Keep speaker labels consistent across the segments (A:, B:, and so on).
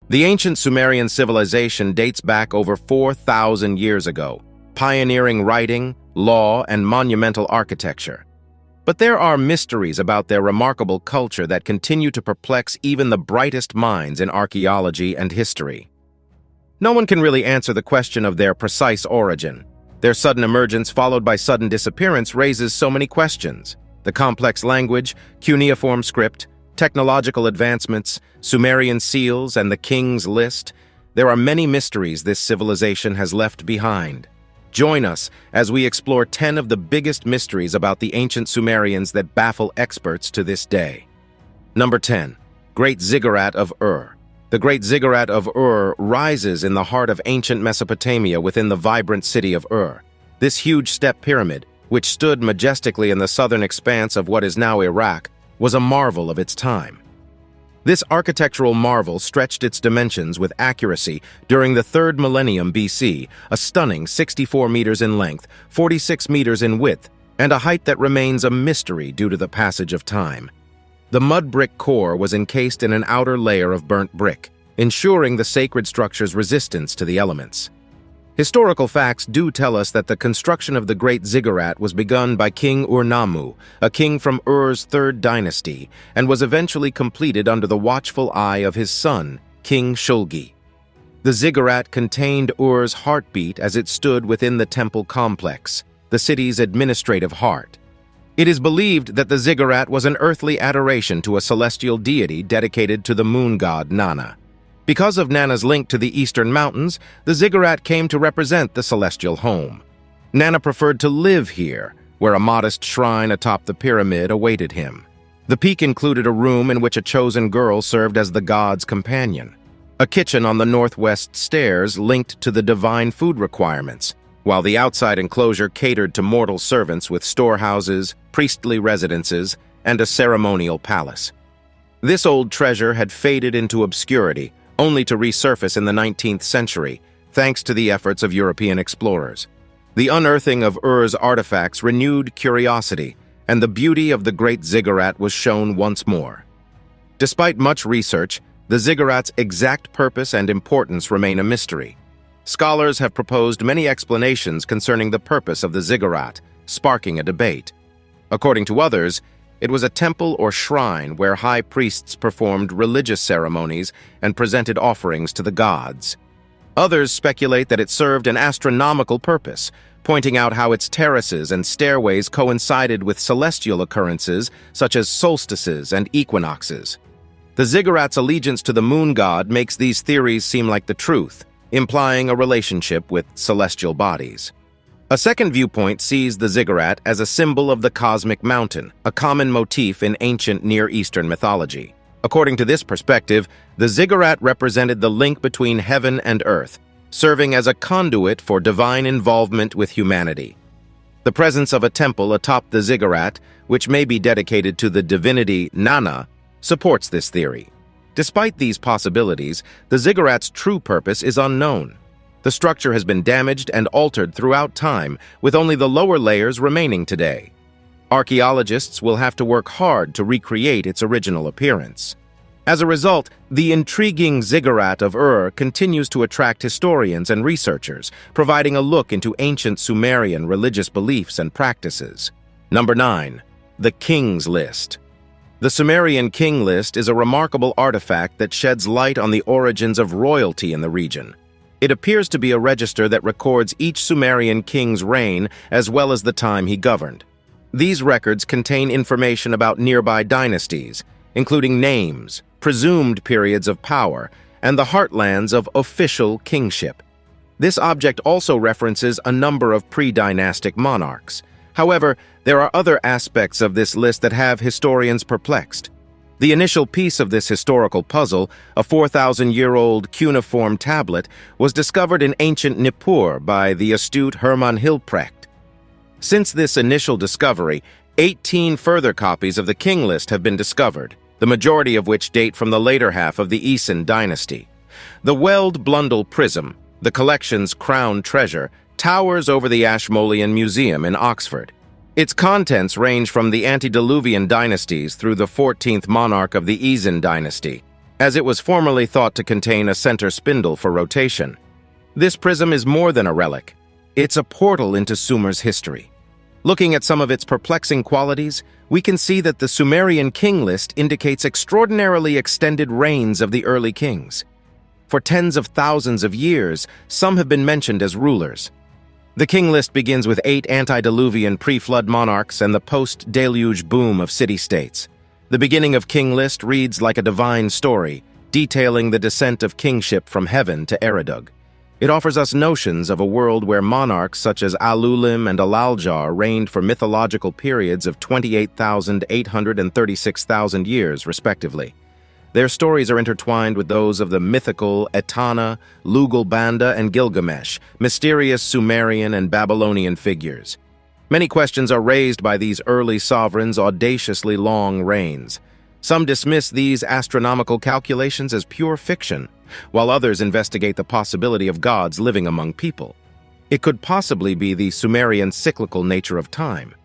A: The ancient Sumerian civilization dates back over 4,000 years ago, pioneering writing, law, and monumental architecture. But there are mysteries about their remarkable culture that continue to perplex even the brightest minds in archaeology and history. No one can really answer the question of their precise origin. Their sudden emergence followed by sudden disappearance raises so many questions. The complex language, cuneiform script, technological advancements, Sumerian seals, and the King's List. There are many mysteries this civilization has left behind. Join us as we explore 10 of the biggest mysteries about the ancient Sumerians that baffle experts to this day. Number 10. Great Ziggurat of Ur. The Great Ziggurat of Ur rises in the heart of ancient Mesopotamia within the vibrant city of Ur. This huge step pyramid, which stood majestically in the southern expanse of what is now Iraq, was a marvel of its time. This architectural marvel stretched its dimensions with accuracy during the 3rd millennium BC, a stunning 64 meters in length, 46 meters in width, and a height that remains a mystery due to the passage of time. The mud brick core was encased in an outer layer of burnt brick, ensuring the sacred structure's resistance to the elements. Historical facts do tell us that the construction of the Great Ziggurat was begun by King Ur-Nammu, a king from Ur's 3rd dynasty, and was eventually completed under the watchful eye of his son, King Shulgi. The ziggurat contained Ur's heartbeat as it stood within the temple complex, the city's administrative heart. It is believed that the ziggurat was an earthly adoration to a celestial deity dedicated to the moon god Nana. Because of Nana's link to the eastern mountains, the ziggurat came to represent the celestial home. Nana preferred to live here, where a modest shrine atop the pyramid awaited him. The peak included a room in which a chosen girl served as the god's companion. A kitchen on the northwest stairs linked to the divine food requirements, while the outside enclosure catered to mortal servants with storehouses, priestly residences, and a ceremonial palace. This old treasure had faded into obscurity, only to resurface in the 19th century, thanks to the efforts of European explorers. The unearthing of Ur's artifacts renewed curiosity, and the beauty of the Great Ziggurat was shown once more. Despite much research, the ziggurat's exact purpose and importance remain a mystery. Scholars have proposed many explanations concerning the purpose of the ziggurat, sparking a debate. According to others, it was a temple or shrine where high priests performed religious ceremonies and presented offerings to the gods. Others speculate that it served an astronomical purpose, pointing out how its terraces and stairways coincided with celestial occurrences such as solstices and equinoxes. The ziggurat's allegiance to the moon god makes these theories seem like the truth, implying a relationship with celestial bodies. A second viewpoint sees the ziggurat as a symbol of the cosmic mountain, a common motif in ancient Near Eastern mythology. According to this perspective, the ziggurat represented the link between heaven and earth, serving as a conduit for divine involvement with humanity. The presence of a temple atop the ziggurat, which may be dedicated to the divinity Nana, supports this theory. Despite these possibilities, the ziggurat's true purpose is unknown. The structure has been damaged and altered throughout time, with only the lower layers remaining today. Archaeologists will have to work hard to recreate its original appearance. As a result, the intriguing Ziggurat of Ur continues to attract historians and researchers, providing a look into ancient Sumerian religious beliefs and practices. Number 9. The King's List. The Sumerian King List is a remarkable artifact that sheds light on the origins of royalty in the region. It appears to be a register that records each Sumerian king's reign as well as the time he governed. These records contain information about nearby dynasties, including names, presumed periods of power, and the heartlands of official kingship. This object also references a number of pre-dynastic monarchs. However, there are other aspects of this list that have historians perplexed. The initial piece of this historical puzzle, a 4,000-year-old cuneiform tablet, was discovered in ancient Nippur by the astute Hermann Hilprecht. Since this initial discovery, 18 further copies of the King List have been discovered, the majority of which date from the later half of the Aeson dynasty. The Weld Blundell Prism, the collection's crown treasure, towers over the Ashmolean Museum in Oxford. Its contents range from the antediluvian dynasties through the 14th monarch of the Aeson dynasty. as it was formerly thought to contain a center spindle for rotation. This prism is more than a relic. It's a portal into Sumer's history. Looking at some of its perplexing qualities, we can see that the Sumerian king list indicates extraordinarily extended reigns of the early kings. For tens of thousands of years, some have been mentioned as rulers. The king list begins with 8 antediluvian pre-flood monarchs and the post-deluge boom of city-states. The beginning of king list reads like a divine story, detailing the descent of kingship from heaven to Eridug. It offers us notions of a world where monarchs such as Alulim and Alaljar reigned for mythological periods of 28,800 and 36,000 years, respectively. Their stories are intertwined with those of the mythical Etana, Lugalbanda, and Gilgamesh, mysterious Sumerian and Babylonian figures. Many questions are raised by these early sovereigns' audaciously long reigns. Some dismiss these astronomical calculations as pure fiction, while others investigate the possibility of gods living among people. It could possibly be the Sumerian cyclical nature of time.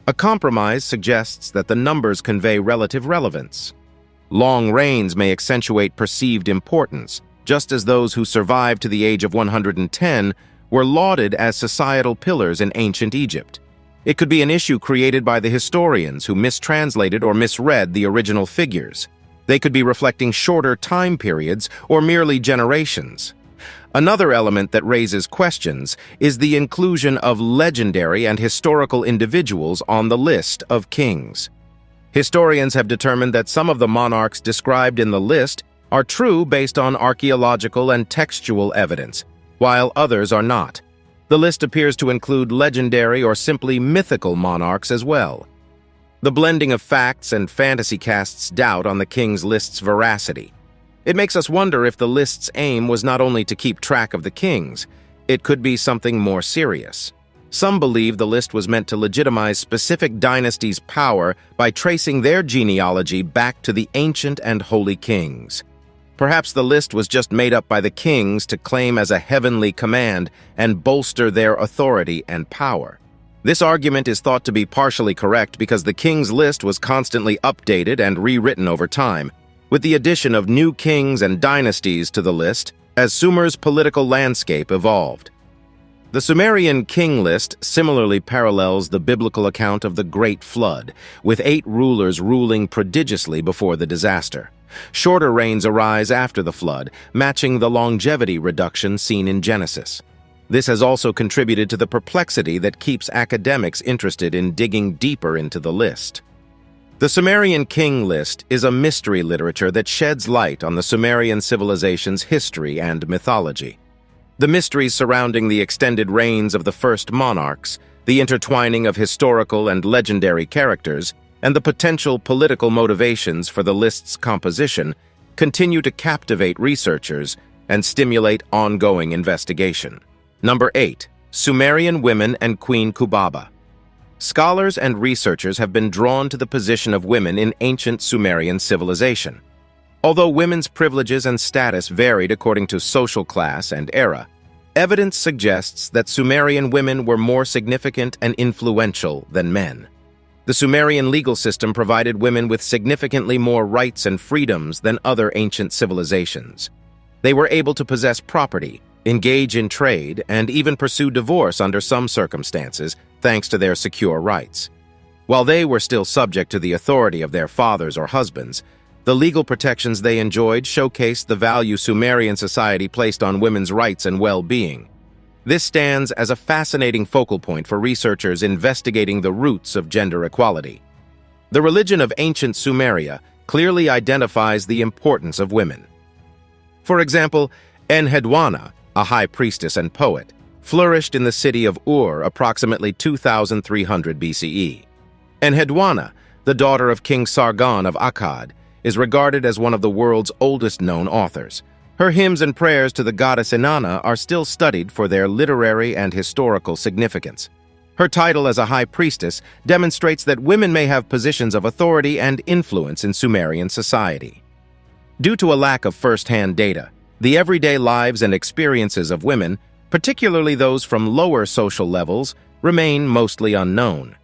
A: A compromise suggests that the numbers convey relative relevance. Long reigns may accentuate perceived importance, just as those who survived to the age of 110 were lauded as societal pillars in ancient Egypt. It could be an issue created by the historians who mistranslated or misread the original figures. They could be reflecting shorter time periods or merely generations. Another element that raises questions is the inclusion of legendary and historical individuals on the list of kings. Historians have determined that some of the monarchs described in the list are true based on archaeological and textual evidence, while others are not. The list appears to include legendary or simply mythical monarchs as well. The blending of facts and fantasy casts doubt on the king's list's veracity. It makes us wonder if the list's aim was not only to keep track of the kings, it could be something more serious. Some believe the list was meant to legitimize specific dynasties' power by tracing their genealogy back to the ancient and holy kings. Perhaps the list was just made up by the kings to claim as a heavenly command and bolster their authority and power. This argument is thought to be partially correct because the king's list was constantly updated and rewritten over time, with the addition of new kings and dynasties to the list as Sumer's political landscape evolved. The Sumerian king list similarly parallels the biblical account of the Great Flood, with 8 rulers ruling prodigiously before the disaster. Shorter reigns arise after the flood, matching the longevity reduction seen in Genesis. This has also contributed to the perplexity that keeps academics interested in digging deeper into the list. The Sumerian king list is a mystery literature that sheds light on the Sumerian civilization's history and mythology. The mysteries surrounding the extended reigns of the first monarchs, the intertwining of historical and legendary characters, and the potential political motivations for the list's composition continue to captivate researchers and stimulate ongoing investigation. Number 8. Sumerian women and Queen Kubaba. Scholars and researchers have been drawn to the position of women in ancient Sumerian civilization. Although women's privileges and status varied according to social class and era, evidence suggests that Sumerian women were more significant and influential than men. The Sumerian legal system provided women with significantly more rights and freedoms than other ancient civilizations. They were able to possess property, engage in trade, and even pursue divorce under some circumstances, thanks to their secure rights. While they were still subject to the authority of their fathers or husbands, the legal protections they enjoyed showcased the value Sumerian society placed on women's rights and well-being. This stands as a fascinating focal point for researchers investigating the roots of gender equality. The religion of ancient Sumeria clearly identifies the importance of women. For example, Enhedwana, a high priestess and poet, flourished in the city of Ur approximately 2300 BCE. Enhedwana, the daughter of King Sargon of Akkad, is regarded as one of the world's oldest known authors. Her hymns and prayers to the goddess Inanna are still studied for their literary and historical significance. Her title as a high priestess demonstrates that women may have positions of authority and influence in Sumerian society. Due to a lack of first-hand data, the everyday lives and experiences of women, particularly those from lower social levels, remain mostly unknown.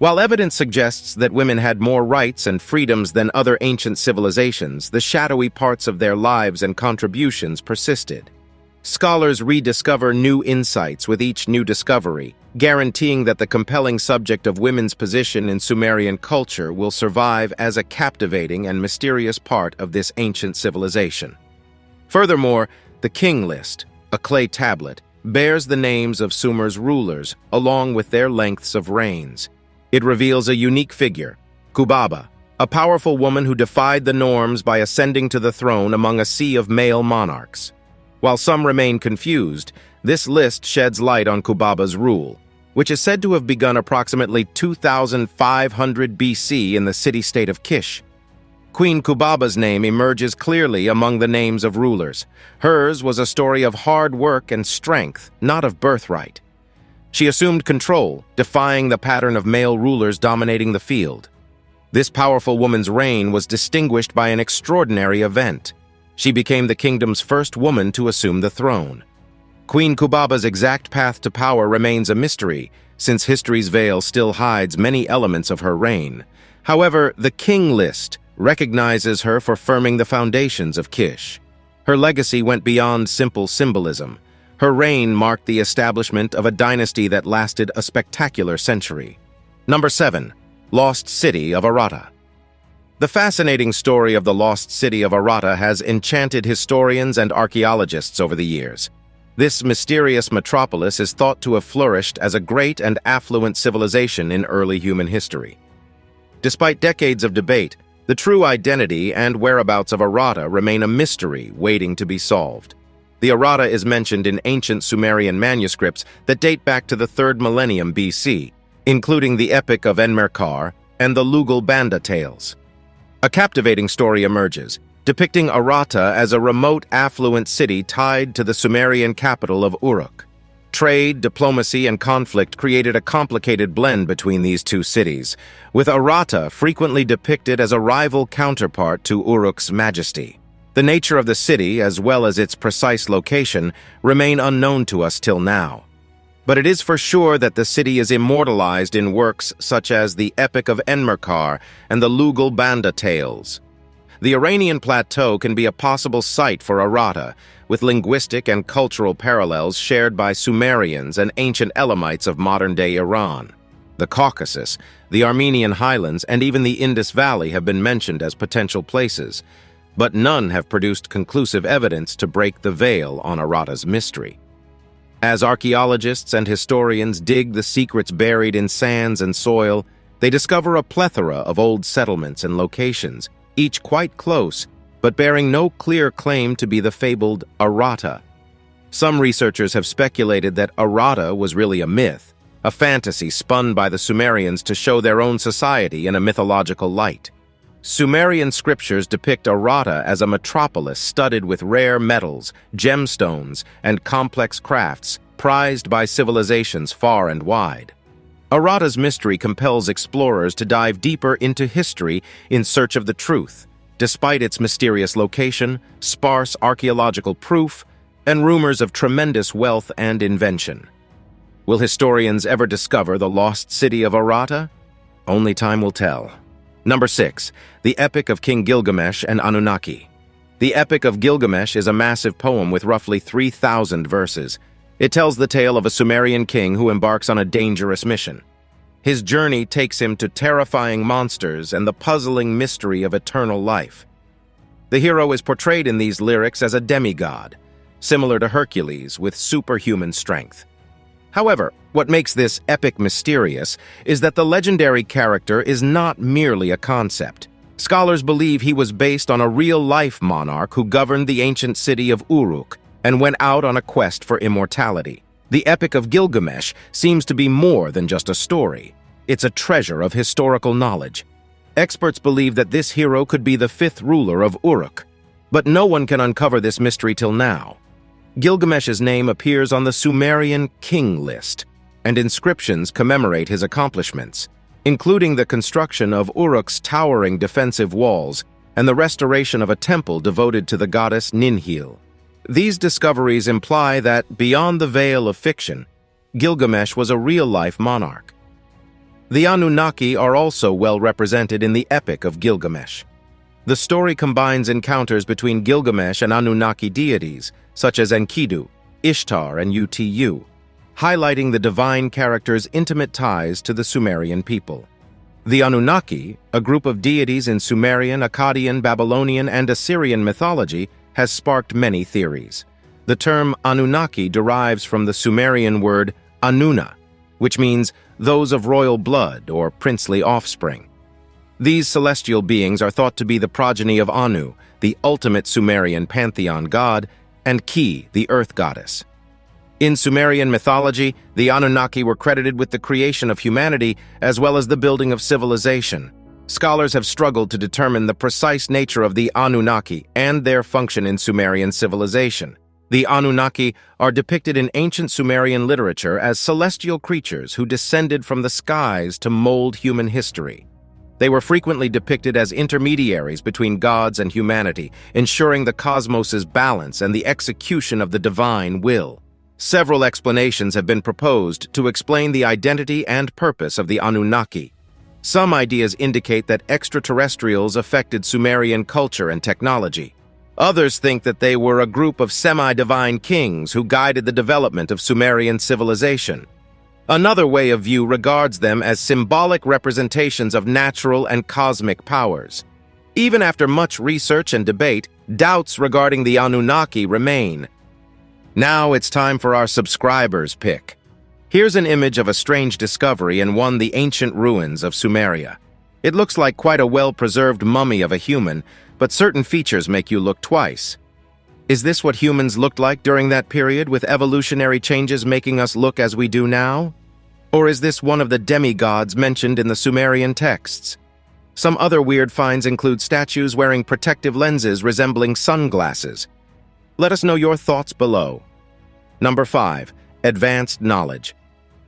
A: While evidence suggests that women had more rights and freedoms than other ancient civilizations, the shadowy parts of their lives and contributions persisted. Scholars rediscover new insights with each new discovery, guaranteeing that the compelling subject of women's position in Sumerian culture will survive as a captivating and mysterious part of this ancient civilization. Furthermore, the King List, a clay tablet, bears the names of Sumer's rulers, along with their lengths of reigns. It reveals a unique figure, Kubaba, a powerful woman who defied the norms by ascending to the throne among a sea of male monarchs. While some remain confused, this list sheds light on Kubaba's rule, which is said to have begun approximately 2500 BC in the city-state of Kish. Queen Kubaba's name emerges clearly among the names of rulers. Hers was a story of hard work and strength, not of birthright. She assumed control, defying the pattern of male rulers dominating the field. This powerful woman's reign was distinguished by an extraordinary event. She became the kingdom's first woman to assume the throne. Queen Kubaba's exact path to power remains a mystery, since history's veil still hides many elements of her reign. However, the King List recognizes her for firming the foundations of Kish. Her legacy went beyond simple symbolism. Her reign marked the establishment of a dynasty that lasted a spectacular century. Number 7. Lost City of Aratta. The fascinating story of the lost city of Aratta has enchanted historians and archaeologists over the years. This mysterious metropolis is thought to have flourished as a great and affluent civilization in early human history. Despite decades of debate, the true identity and whereabouts of Aratta remain a mystery waiting to be solved. The Aratta is mentioned in ancient Sumerian manuscripts that date back to the 3rd millennium BC, including the Epic of Enmerkar and the Lugal Banda tales. A captivating story emerges, depicting Aratta as a remote, affluent city tied to the Sumerian capital of Uruk. Trade, diplomacy, and conflict created a complicated blend between these two cities, with Aratta frequently depicted as a rival counterpart to Uruk's majesty. The nature of the city, as well as its precise location, remain unknown to us till now. But it is for sure that the city is immortalized in works such as the Epic of Enmerkar and the Lugal Banda tales. The Iranian plateau can be a possible site for Aratta, with linguistic and cultural parallels shared by Sumerians and ancient Elamites of modern-day Iran. The Caucasus, the Armenian highlands, and even the Indus Valley have been mentioned as potential places, but none have produced conclusive evidence to break the veil on Aratta's mystery. As archaeologists and historians dig the secrets buried in sands and soil, they discover a plethora of old settlements and locations, each quite close, but bearing no clear claim to be the fabled Aratta. Some researchers have speculated that Aratta was really a myth, a fantasy spun by the Sumerians to show their own society in a mythological light. Sumerian scriptures depict Aratta as a metropolis studded with rare metals, gemstones, and complex crafts prized by civilizations far and wide. Aratta's mystery compels explorers to dive deeper into history in search of the truth, despite its mysterious location, sparse archaeological proof, and rumors of tremendous wealth and invention. Will historians ever discover the lost city of Aratta? Only time will tell. Number 6. The Epic of King Gilgamesh and Anunnaki. The Epic of Gilgamesh is a massive poem with roughly 3,000 verses. It tells the tale of a Sumerian king who embarks on a dangerous mission. His journey takes him to terrifying monsters and the puzzling mystery of eternal life. The hero is portrayed in these lyrics as a demigod, similar to Hercules with superhuman strength. However, what makes this epic mysterious is that the legendary character is not merely a concept. Scholars believe he was based on a real-life monarch who governed the ancient city of Uruk and went out on a quest for immortality. The Epic of Gilgamesh seems to be more than just a story. It's a treasure of historical knowledge. Experts believe that this hero could be the 5th ruler of Uruk, but no one can uncover this mystery till now. Gilgamesh's name appears on the Sumerian King List, and inscriptions commemorate his accomplishments, including the construction of Uruk's towering defensive walls and the restoration of a temple devoted to the goddess Ninhil. These discoveries imply that, beyond the veil of fiction, Gilgamesh was a real-life monarch. The Anunnaki are also well represented in the Epic of Gilgamesh. The story combines encounters between Gilgamesh and Anunnaki deities, such as Enkidu, Ishtar, and Utu, highlighting the divine character's intimate ties to the Sumerian people. The Anunnaki, a group of deities in Sumerian, Akkadian, Babylonian, and Assyrian mythology, has sparked many theories. The term Anunnaki derives from the Sumerian word Anunna, which means those of royal blood or princely offspring. These celestial beings are thought to be the progeny of Anu, the ultimate Sumerian pantheon god, and Ki, the earth goddess. In Sumerian mythology, the Anunnaki were credited with the creation of humanity as well as the building of civilization. Scholars have struggled to determine the precise nature of the Anunnaki and their function in Sumerian civilization. The Anunnaki are depicted in ancient Sumerian literature as celestial creatures who descended from the skies to mold human history. They were frequently depicted as intermediaries between gods and humanity, ensuring the cosmos's balance and the execution of the divine will. Several explanations have been proposed to explain the identity and purpose of the Anunnaki. Some ideas indicate that extraterrestrials affected Sumerian culture and technology. Others think that they were a group of semi-divine kings who guided the development of Sumerian civilization. Another way of view regards them as symbolic representations of natural and cosmic powers. Even after much research and debate, doubts regarding the Anunnaki remain. Now it's time for our subscribers' pick. Here's an image of a strange discovery in one of the ancient ruins of Sumeria. It looks like quite a well-preserved mummy of a human, but certain features make you look twice. Is this what humans looked like during that period, with evolutionary changes making us look as we do now? Or is this one of the demigods mentioned in the Sumerian texts? Some other weird finds include statues wearing protective lenses resembling sunglasses. Let us know your thoughts below. Number 5. Advanced knowledge.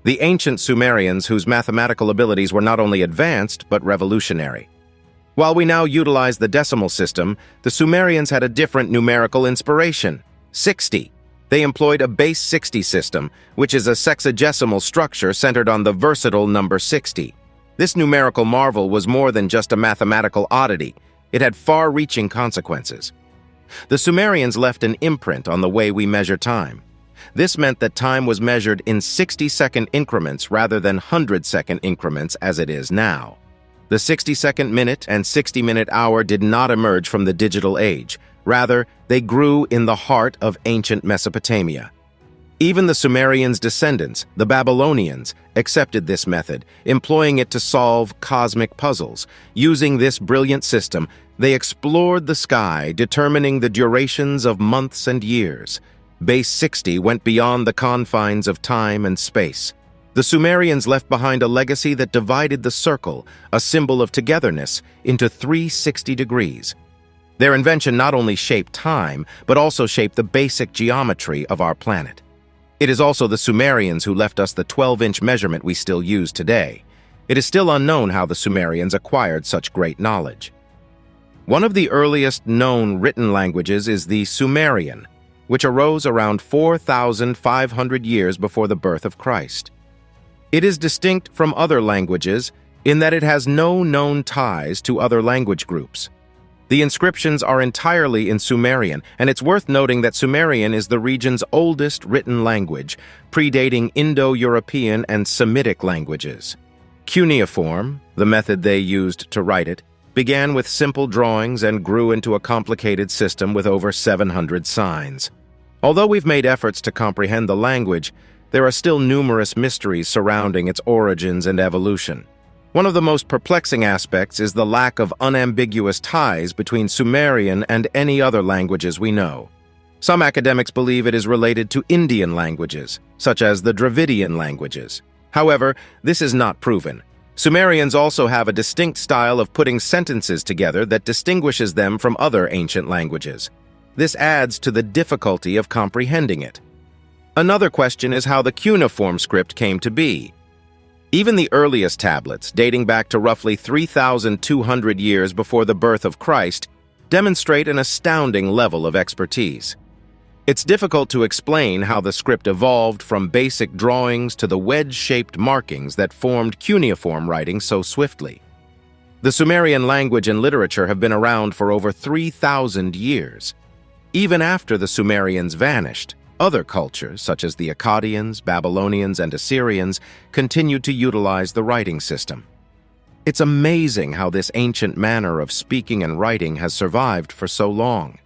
A: The ancient Sumerians, whose mathematical abilities were not only advanced but revolutionary. While we now utilize the decimal system, the Sumerians had a different numerical inspiration: 60. They employed a base 60 system, which is a sexagesimal structure centered on the versatile number 60. This numerical marvel was more than just a mathematical oddity. It had far-reaching consequences. The Sumerians left an imprint on the way we measure time. This meant that time was measured in 60-second increments rather than 100-second increments as it is now. The 60-second minute and 60-minute hour did not emerge from the digital age. Rather, they grew in the heart of ancient Mesopotamia. Even the Sumerians' descendants, the Babylonians, accepted this method, employing it to solve cosmic puzzles. Using this brilliant system, they explored the sky, determining the durations of months and years. Base 60 went beyond the confines of time and space. The Sumerians left behind a legacy that divided the circle, a symbol of togetherness, into 360 degrees. Their invention not only shaped time, but also shaped the basic geometry of our planet. It is also the Sumerians who left us the 12-inch measurement we still use today. It is still unknown how the Sumerians acquired such great knowledge. One of the earliest known written languages is the Sumerian, which arose around 4,500 years before the birth of Christ. It is distinct from other languages in that it has no known ties to other language groups. The inscriptions are entirely in Sumerian, and it's worth noting that Sumerian is the region's oldest written language, predating Indo-European and Semitic languages. Cuneiform, the method they used to write it, began with simple drawings and grew into a complicated system with over 700 signs. Although we've made efforts to comprehend the language, there are still numerous mysteries surrounding its origins and evolution. One of the most perplexing aspects is the lack of unambiguous ties between Sumerian and any other languages we know. Some academics believe it is related to Indian languages, such as the Dravidian languages. However, this is not proven. Sumerians also have a distinct style of putting sentences together that distinguishes them from other ancient languages. This adds to the difficulty of comprehending it. Another question is how the cuneiform script came to be. Even the earliest tablets, dating back to roughly 3,200 years before the birth of Christ, demonstrate an astounding level of expertise. It's difficult to explain how the script evolved from basic drawings to the wedge-shaped markings that formed cuneiform writing so swiftly. The Sumerian language and literature have been around for over 3,000 years. Even after the Sumerians vanished, other cultures, such as the Akkadians, Babylonians, and Assyrians, continued to utilize the writing system. It's amazing how this ancient manner of speaking and writing has survived for so long.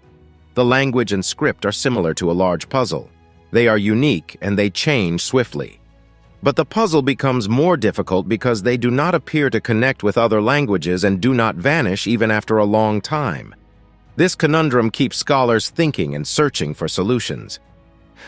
A: The language and script are similar to a large puzzle. They are unique and they change swiftly. But the puzzle becomes more difficult because they do not appear to connect with other languages and do not vanish even after a long time. This conundrum keeps scholars thinking and searching for solutions.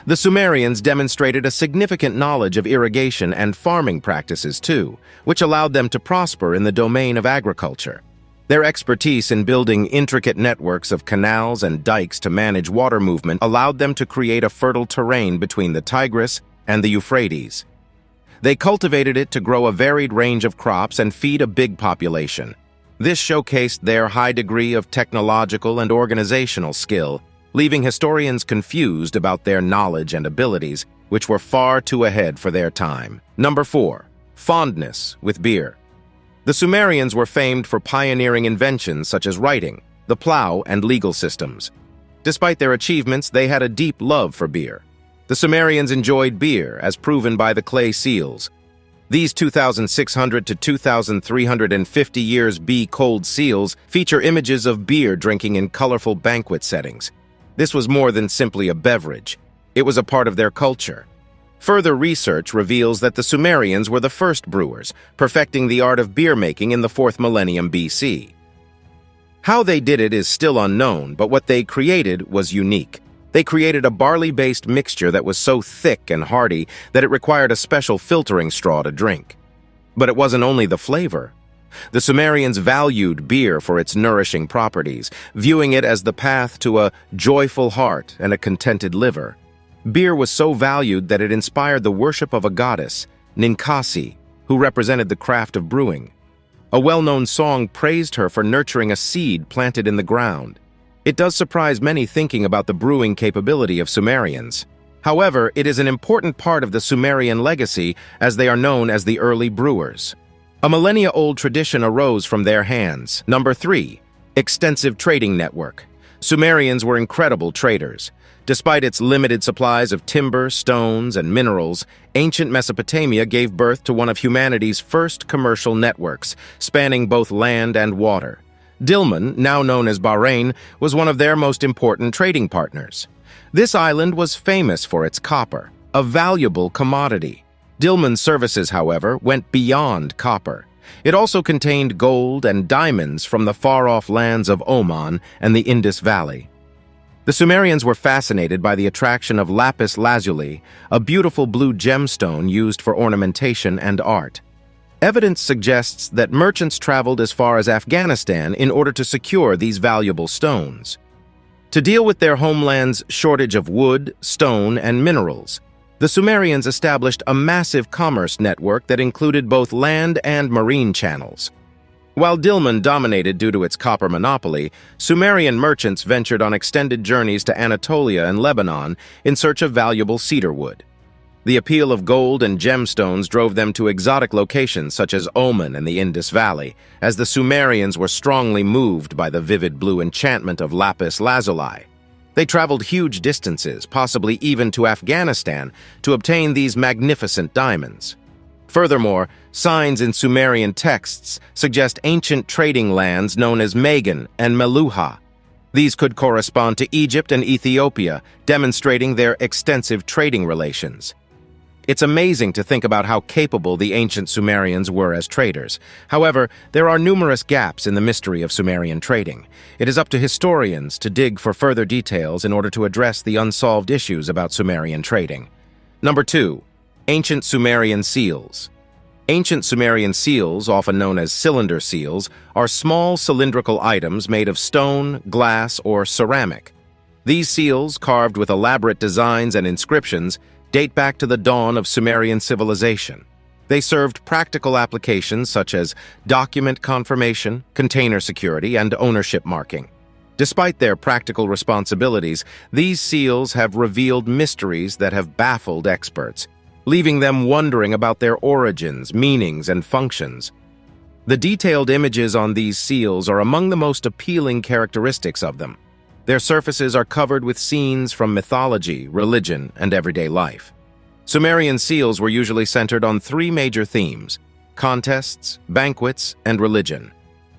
A: The Sumerians demonstrated a significant knowledge of irrigation and farming practices too, which allowed them to prosper in the domain of agriculture. Their expertise in building intricate networks of canals and dikes to manage water movement allowed them to create a fertile terrain between the Tigris and the Euphrates. They cultivated it to grow a varied range of crops and feed a big population. This showcased their high degree of technological and organizational skill, leaving historians confused about their knowledge and abilities, which were far too ahead for their time. Number 4. Fondness with beer. The Sumerians were famed for pioneering inventions such as writing, the plow, and legal systems. Despite their achievements, they had a deep love for beer. The Sumerians enjoyed beer, as proven by the clay seals. These 2,600 to 2,350 years B cold seals feature images of beer drinking in colorful banquet settings. This was more than simply a beverage. It was a part of their culture. Further research reveals that the Sumerians were the first brewers, perfecting the art of beer making in the 4th millennium BC. How they did it is still unknown, but what they created was unique. They created a barley-based mixture that was so thick and hearty that it required a special filtering straw to drink. But it wasn't only the flavor. The Sumerians valued beer for its nourishing properties, viewing it as the path to a joyful heart and a contented liver. Beer was so valued that it inspired the worship of a goddess, Ninkasi, who represented the craft of brewing. A well-known song praised her for nurturing a seed planted in the ground. It does surprise many thinking about the brewing capability of Sumerians. However, it is an important part of the Sumerian legacy as they are known as the early brewers. A millennia-old tradition arose from their hands. Number 3. Extensive trading network. Sumerians were incredible traders. Despite its limited supplies of timber, stones, and minerals, ancient Mesopotamia gave birth to one of humanity's first commercial networks, spanning both land and water. Dilmun, now known as Bahrain, was one of their most important trading partners. This island was famous for its copper, a valuable commodity. Dilmun's services, however, went beyond copper. It also contained gold and diamonds from the far-off lands of Oman and the Indus Valley. The Sumerians were fascinated by the attraction of lapis lazuli, a beautiful blue gemstone used for ornamentation and art. Evidence suggests that merchants traveled as far as Afghanistan in order to secure these valuable stones. To deal with their homeland's shortage of wood, stone, and minerals, the Sumerians established a massive commerce network that included both land and marine channels. While Dilmun dominated due to its copper monopoly, Sumerian merchants ventured on extended journeys to Anatolia and Lebanon in search of valuable cedar wood. The appeal of gold and gemstones drove them to exotic locations such as Oman and the Indus Valley, as the Sumerians were strongly moved by the vivid blue enchantment of lapis lazuli. They traveled huge distances, possibly even to Afghanistan, to obtain these magnificent diamonds. Furthermore, signs in Sumerian texts suggest ancient trading lands known as Magan and Meluha. These could correspond to Egypt and Ethiopia, demonstrating their extensive trading relations. It's amazing to think about how capable the ancient Sumerians were as traders. However, there are numerous gaps in the mystery of Sumerian trading. It is up to historians to dig for further details in order to address the unsolved issues about Sumerian trading. Number 2. Ancient Sumerian seals. Ancient Sumerian seals, often known as cylinder seals, are small cylindrical items made of stone, glass, or ceramic. These seals, carved with elaborate designs and inscriptions, date back to the dawn of Sumerian civilization. They served practical applications such as document confirmation, container security, and ownership marking. Despite their practical responsibilities, these seals have revealed mysteries that have baffled experts, leaving them wondering about their origins, meanings, and functions. The detailed images on these seals are among the most appealing characteristics of them. Their surfaces are covered with scenes from mythology, religion, and everyday life. Sumerian seals were usually centered on three major themes: contests, banquets, and religion.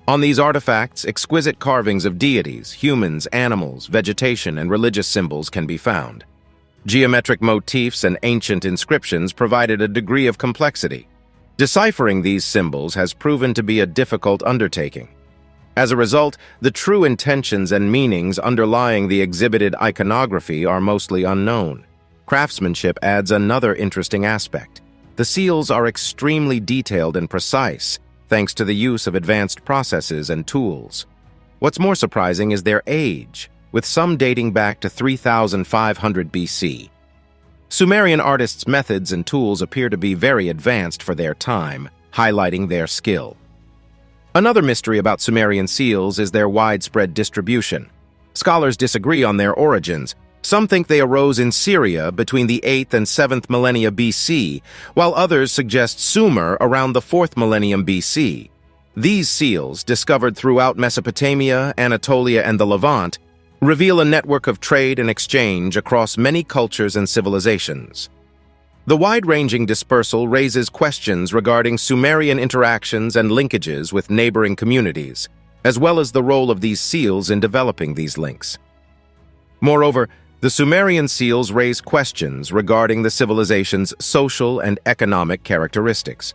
A: On these artifacts, exquisite carvings of deities, humans, animals, vegetation, and religious symbols can be found. Geometric motifs and ancient inscriptions provided a degree of complexity. Deciphering these symbols has proven to be a difficult undertaking. As a result, the true intentions and meanings underlying the exhibited iconography are mostly unknown. Craftsmanship adds another interesting aspect. The seals are extremely detailed and precise, thanks to the use of advanced processes and tools. What's more surprising is their age, with some dating back to 3,500 BC. Sumerian artists' methods and tools appear to be very advanced for their time, highlighting their skill. Another mystery about Sumerian seals is their widespread distribution. Scholars disagree on their origins. Some think they arose in Syria between the 8th and 7th millennia BC, while others suggest Sumer around the 4th millennium BC. These seals, discovered throughout Mesopotamia, Anatolia, and the Levant, reveal a network of trade and exchange across many cultures and civilizations. The wide-ranging dispersal raises questions regarding Sumerian interactions and linkages with neighboring communities, as well as the role of these seals in developing these links. Moreover, the Sumerian seals raise questions regarding the civilization's social and economic characteristics.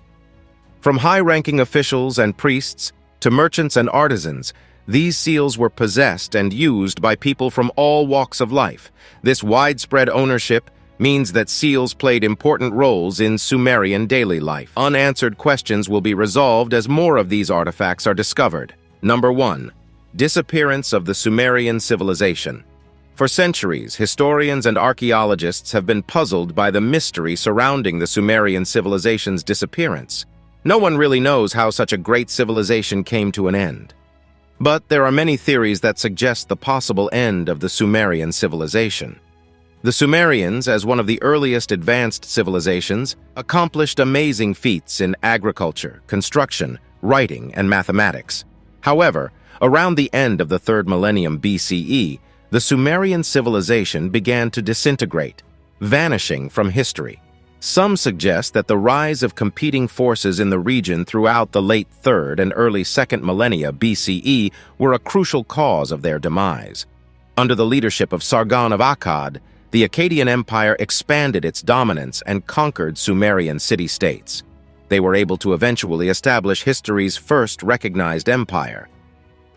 A: From high-ranking officials and priests to merchants and artisans, these seals were possessed and used by people from all walks of life. This widespread ownership means that seals played important roles in Sumerian daily life. Unanswered questions will be resolved as more of these artifacts are discovered. Number 1. Disappearance of the Sumerian civilization. For centuries, historians and archaeologists have been puzzled by the mystery surrounding the Sumerian civilization's disappearance. No one really knows how such a great civilization came to an end. But there are many theories that suggest the possible end of the Sumerian civilization. The Sumerians, as one of the earliest advanced civilizations, accomplished amazing feats in agriculture, construction, writing, and mathematics. However, around the end of the 3rd millennium BCE, the Sumerian civilization began to disintegrate, vanishing from history. Some suggest that the rise of competing forces in the region throughout the late 3rd and early 2nd millennia BCE were a crucial cause of their demise. Under the leadership of Sargon of Akkad, the Akkadian Empire expanded its dominance and conquered Sumerian city-states. They were able to eventually establish history's first recognized empire.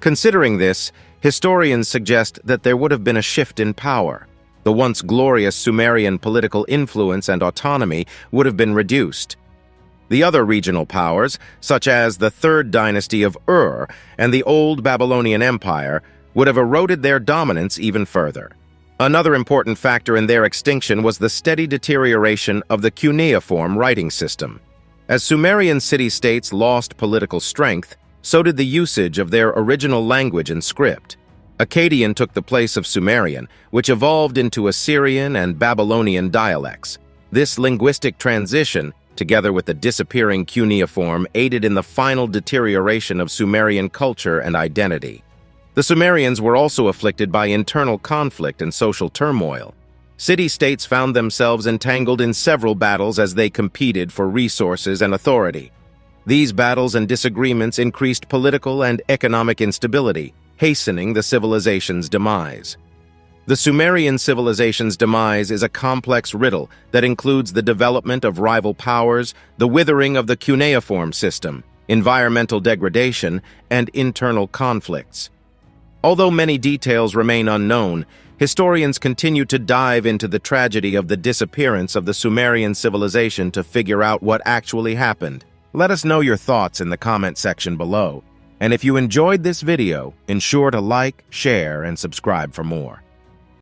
A: Considering this, historians suggest that there would have been a shift in power. The once glorious Sumerian political influence and autonomy would have been reduced. The other regional powers, such as the 3rd dynasty of Ur and the Old Babylonian Empire, would have eroded their dominance even further. Another important factor in their extinction was the steady deterioration of the cuneiform writing system. As Sumerian city-states lost political strength, so did the usage of their original language and script. Akkadian took the place of Sumerian, which evolved into Assyrian and Babylonian dialects. This linguistic transition, together with the disappearing cuneiform, aided in the final deterioration of Sumerian culture and identity. The Sumerians were also afflicted by internal conflict and social turmoil. City-states found themselves entangled in several battles as they competed for resources and authority. These battles and disagreements increased political and economic instability, hastening the civilization's demise. The Sumerian civilization's demise is a complex riddle that includes the development of rival powers, the withering of the cuneiform system, environmental degradation, and internal conflicts. Although many details remain unknown, historians continue to dive into the tragedy of the disappearance of the Sumerian civilization to figure out what actually happened. Let us know your thoughts in the comment section below. And if you enjoyed this video, ensure to like, share, and subscribe for more.